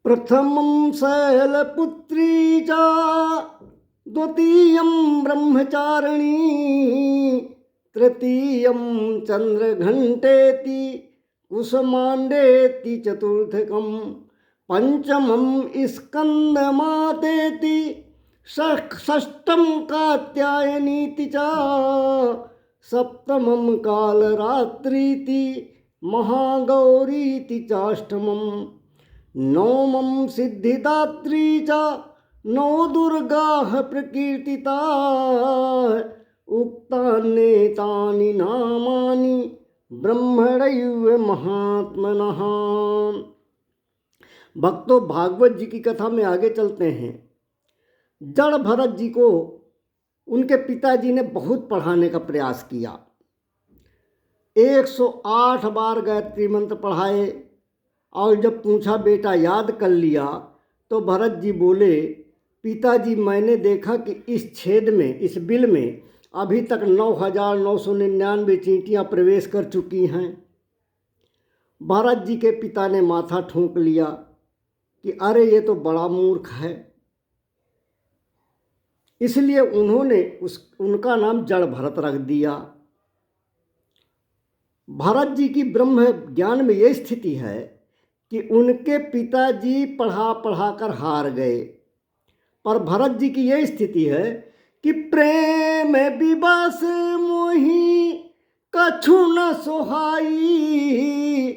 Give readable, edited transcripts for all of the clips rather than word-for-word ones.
प्रथमं शैलपुत्री च द्वितीयं ब्रह्मचारिणी तृतीयं चंद्रघंटेति कुसुमांडेति चतुर्थकं पंचमं स्कंदमातेति षष्ठं कात्यायनीति च सप्तमं कालरात्रीति महागौरीति चाष्टमं नवमं सिद्धिदात्री च नौ दुर्गाः प्रकीर्तिता उक्तान्येतानि नामानि ब्रह्मणैव महात्मनः। भक्तों, भागवत जी की कथा में आगे चलते हैं। जड़ भरत जी को उनके पिताजी ने बहुत पढ़ाने का प्रयास किया। 108 बार गायत्री मंत्र पढ़ाए और जब पूछा बेटा याद कर लिया तो भरत जी बोले, पिताजी मैंने देखा कि इस छेद में, इस बिल में अभी तक 9,999 चींटियाँ प्रवेश कर चुकी हैं। भरत जी के पिता ने माथा ठोंक लिया कि अरे ये तो बड़ा मूर्ख है। इसलिए उन्होंने उनका नाम जड़ भरत रख दिया। भरत जी की ब्रह्म ज्ञान में यह स्थिति है कि उनके पिताजी पढ़ा पढ़ा कर हार गए, पर भरत जी की यह स्थिति है कि प्रेम विवश मोहि कछु न सोहाई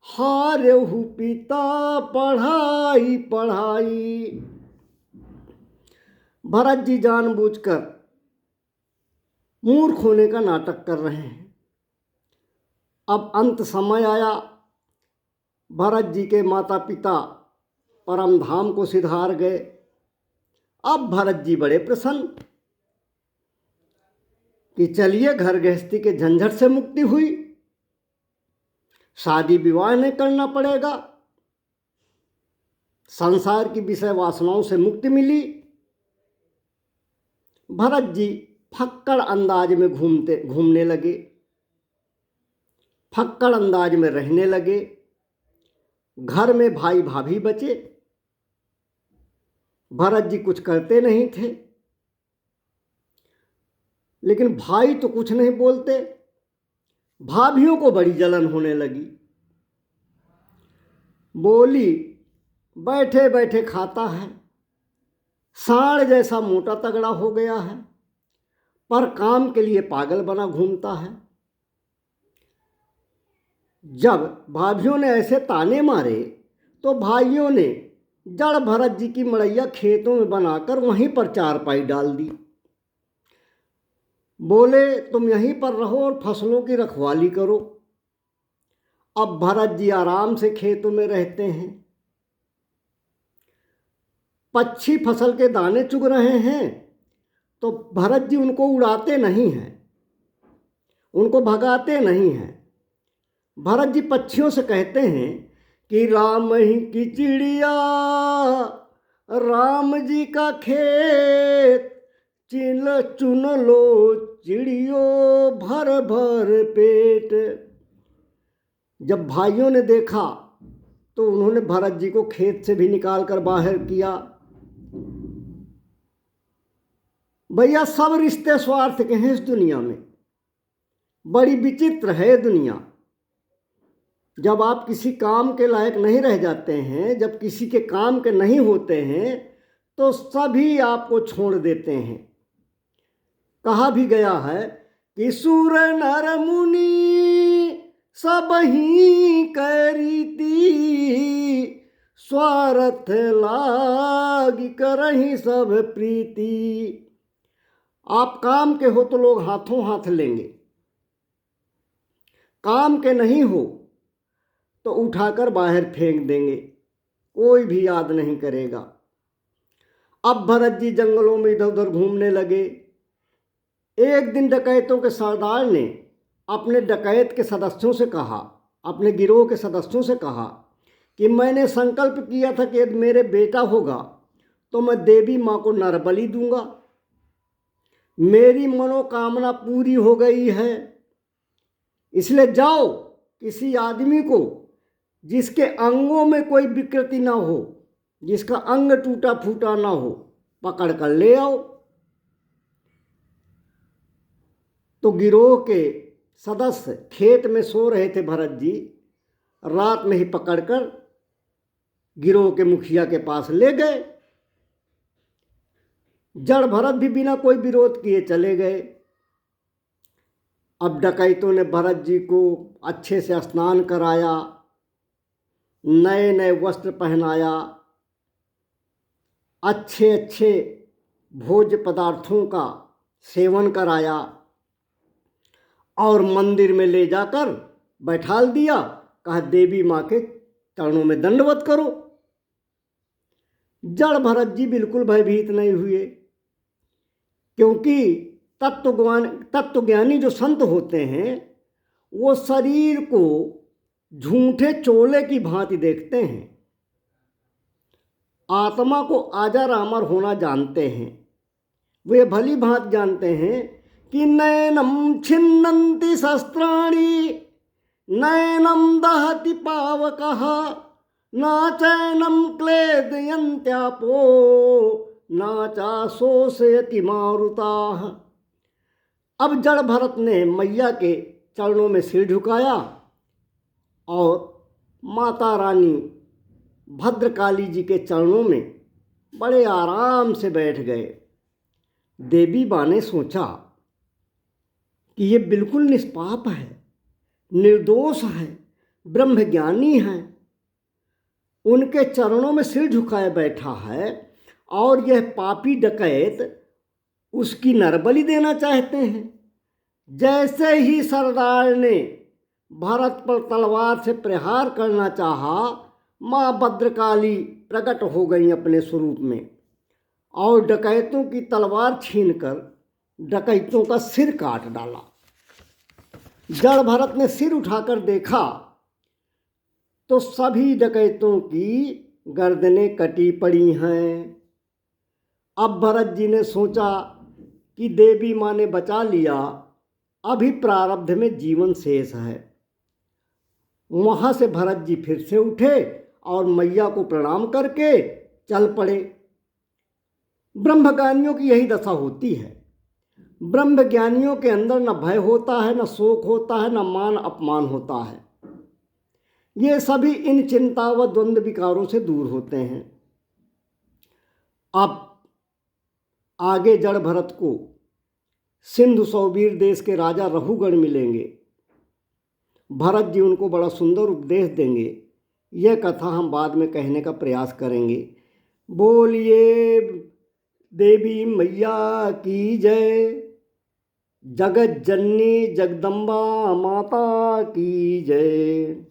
हारहु पिता पढ़ाई पढ़ाई। भरत जी जानबूझकर मूर्ख होने का नाटक कर रहे हैं। अब अंत समय आया। भरत जी के माता पिता परम धाम को सिधार गए। अब भरत जी बड़े प्रसन्न कि चलिए घर गृहस्थी के झंझट से मुक्ति हुई, शादी विवाह नहीं करना पड़ेगा, संसार की विषय वासनाओं से मुक्ति मिली। भरत जी फक्कड़ अंदाज में घूमने लगे, फक्कड़ अंदाज में रहने लगे। घर में भाई भाभी बचे। भरत जी कुछ करते नहीं थे, लेकिन भाई तो कुछ नहीं बोलते। भाभियों को बड़ी जलन होने लगी। बोली, बैठे बैठे खाता है, सांड जैसा मोटा तगड़ा हो गया है, पर काम के लिए पागल बना घूमता है। जब भाभियों ने ऐसे ताने मारे तो भाइयों ने जड़ भरत जी की मड़ैया खेतों में बनाकर वहीं पर चारपाई डाल दी। बोले, तुम यहीं पर रहो और फसलों की रखवाली करो। अब भरत जी आराम से खेतों में रहते हैं। पक्षी फसल के दाने चुग रहे हैं तो भरत जी उनको उड़ाते नहीं हैं, उनको भगाते नहीं हैं। भरत जी पक्षियों से कहते हैं कि राम ही की चिड़िया, राम जी का खेत, चुन लो चिड़ियों भर भर पेट। जब भाइयों ने देखा तो उन्होंने भरत जी को खेत से भी निकाल कर बाहर किया। भैया, सब रिश्ते स्वार्थ के हैं इस दुनिया में। बड़ी विचित्र है दुनिया। जब आप किसी काम के लायक नहीं रह जाते हैं, जब किसी के काम के नहीं होते हैं, तो सभी आपको छोड़ देते हैं। कहा भी गया है कि सुर नर मुनि सब ही करीती, स्वार्थ लाग करहि सब प्रीति। आप काम के हो तो लोग हाथों हाथ लेंगे, काम के नहीं हो तो उठाकर बाहर फेंक देंगे, कोई भी याद नहीं करेगा। अब भरत जी जंगलों में इधर उधर घूमने लगे। एक दिन डकैतों के सरदार ने अपने डकैत के सदस्यों से कहा, अपने गिरोह के सदस्यों से कहा कि मैंने संकल्प किया था कि यदि मेरे बेटा होगा तो मैं देवी माँ को नर बलि दूंगा। मेरी मनोकामना पूरी हो गई है, इसलिए जाओ किसी आदमी को जिसके अंगों में कोई विकृति ना हो जिसका अंग टूटा फूटा ना हो पकड़ कर ले आओ। तो गिरोह के सदस्य खेत में सो रहे थे। भरत जी रात में ही पकड़कर गिरोह के मुखिया के पास ले गए। जड़ भरत भी बिना कोई विरोध किए चले गए। अब डकैतों ने भरत जी को अच्छे से स्नान कराया, नए नए वस्त्र पहनाया, अच्छे अच्छे भोज्य पदार्थों का सेवन कराया और मंदिर में ले जाकर बैठाल दिया। कहा देवी माँ के चरणों में दंडवत करो। जड़ भरत जी बिल्कुल भयभीत नहीं हुए, क्योंकि तत्वज्ञानी जो संत होते हैं वो शरीर को झूठे चोले की भांति देखते हैं, आत्मा को आजर अमर होना जानते हैं। वे भली भांति जानते हैं कि नैनम छिन्नन्ति शस्त्राणि नैनम दहति पावकः न चैनम क्लेदयन्त्यापो न चाशोषयति मारुताः। अब जड़ भरत ने मैया के चरणों में सिर झुकाया और माता रानी भद्रकाली जी के चरणों में बड़े आराम से बैठ गए। देवी माँ ने सोचा कि ये बिल्कुल निष्पाप है, निर्दोष है, ब्रह्मज्ञानी है, उनके चरणों में सिर झुकाए बैठा है और यह पापी डकैत उसकी नरबलि देना चाहते हैं। जैसे ही सरदार ने भरत पर तलवार से प्रहार करना चाहा, माँ भद्रकाली प्रकट हो गई अपने स्वरूप में और डकैतों की तलवार छीनकर डकैतों का सिर काट डाला। जड़ भरत ने सिर उठाकर देखा तो सभी डकैतों की गर्दनें कटी पड़ी हैं। अब भरत जी ने सोचा कि देवी माँ ने बचा लिया, अभी प्रारब्ध में जीवन शेष है। वहाँ से भरत जी फिर से उठे और मैया को प्रणाम करके चल पड़े। ब्रह्मज्ञानियों की यही दशा होती है। ब्रह्मज्ञानियों के अंदर न भय होता है, न शोक होता है, न मान अपमान होता है। ये सभी इन चिंता व द्वंद्व विकारों से दूर होते हैं। अब आगे जड़ भरत को सिंधु सौवीर देश के राजा रहुगण मिलेंगे। भरत जी उनको बड़ा सुंदर उपदेश देंगे। यह कथा हम बाद में कहने का प्रयास करेंगे। बोलिए देवी मैया की जय। जगत जननी जगदम्बा माता की जय।